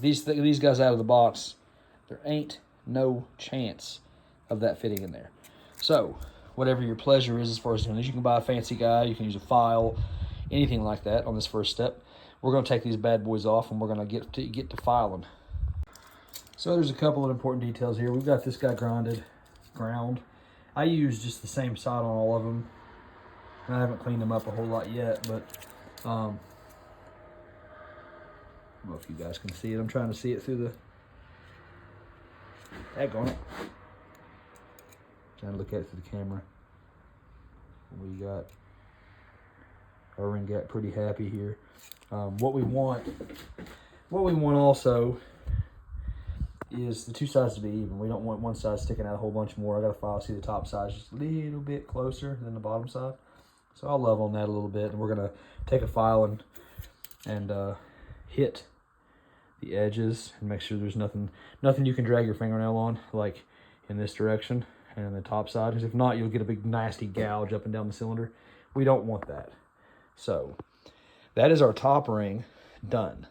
These guys out of the box, there ain't no chance of that fitting in there. So, whatever your pleasure is as far as doing this, you can buy a fancy guy, you can use a file, anything like that on this first step. We're going to take these bad boys off and we're going to get to filing. So there's a couple of important details here. We've got this guy ground. I use just the same side on all of them. And I haven't cleaned them up a whole lot yet, but I don't know if you guys can see it. I'm trying to see it through the egg on it. Trying to look at it through the camera. We got our ring gap pretty happy here. What we want also is the two sides to be even. We don't want one side sticking out a whole bunch more. I got to file, see the top side just a little bit closer than the bottom side. So I'll level on that a little bit, and we're gonna take a file and hit the edges and make sure there's nothing you can drag your fingernail on, like in this direction and the top side, because if not, you'll get a big nasty gouge up and down the cylinder. We don't want that. So that is our top ring done.